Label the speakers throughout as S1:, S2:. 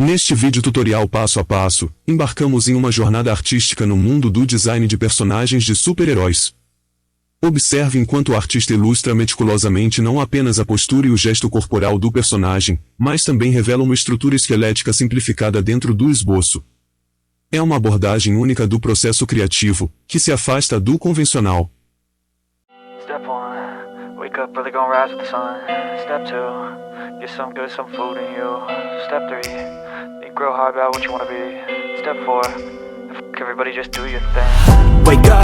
S1: Neste vídeo tutorial passo a passo, embarcamos em uma jornada artística no mundo do design de personagens de super-heróis. Observe enquanto o artista ilustra meticulosamente não apenas a postura e o gesto corporal do personagem, mas também revela uma estrutura esquelética simplificada dentro do esboço. É uma abordagem única do processo criativo, que se afasta do convencional.
S2: Step 1, wake up early, gonna rise with the sun. Step 2, get some good, some food in you. Step 3, think real hard about what you wanna be. Step 4, everybody just do your thing.
S3: Wake up,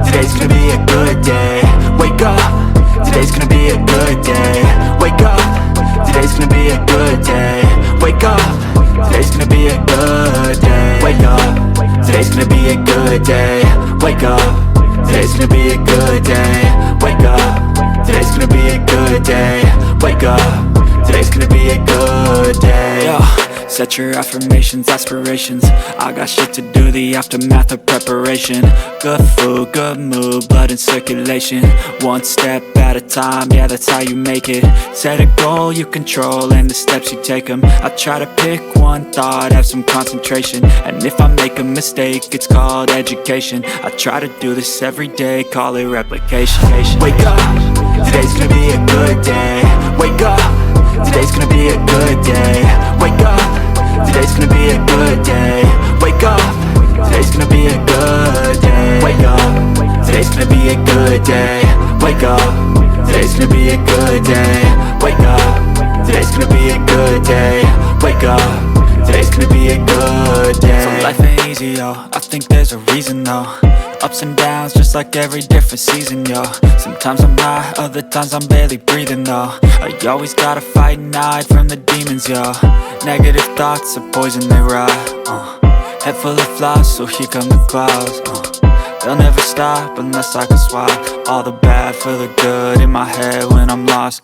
S3: today's gonna be a good day. Wake up, today's gonna be a good day. Wake up, today's gonna be a good day. Wake up, today's gonna be a good day. Wake up, today's gonna be a good day. Wake up, today's gonna be a good day. Wake up, today's gonna be a good day. Wake up, today's gonna be a good day. Yo. Set your affirmations, aspirations. I got shit to do, the aftermath of preparation. Good food, good mood, blood in circulation. One step at a time, yeah, that's how you make it. Set a goal you control and the steps you take them. I try to pick one thought, have some concentration. And if I make a mistake, it's called education. I try to do this every day, call it replication. Wake up, today's gonna be a good day. Wake up, today's gonna be a good day. Wake up, today's gonna be a good day. Wake up, today's gonna be a good day. Wake up, today's gonna be a good day. Wake up, today's gonna be a good day. Wake up, today's gonna be a good day. Wake up, today's gonna be a good day. So life ain't easy, yo, I think there's a reason though. Ups and downs, just like every different season, yo. Sometimes I'm high, other times I'm barely breathing, though. I always gotta fight and hide from the demons, yo. Negative thoughts are poison, they rot. Head full of flies, so here come the clouds. They'll never stop unless I can swap all the bad for the good in my head when I'm lost.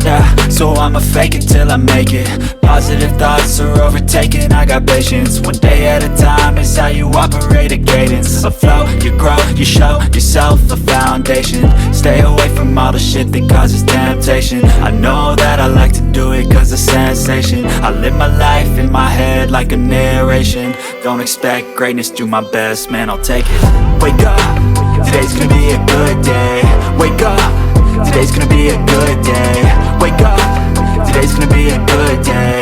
S3: Yeah, so I'ma fake it till I make it. Positive thoughts are overtaken, I got patience. One day at a time is how you operate a cadence. A flow, you grow, you show yourself a foundation. Stay away from all the shit that causes temptation. I know that I like to do it cause it's sensation. I live my life in my head like a narration. Don't expect greatness, do my best, man, I'll take it. Wake up, today's gonna be a good day. Wake up, today's gonna be a good day. Wake up, today's gonna be a good day.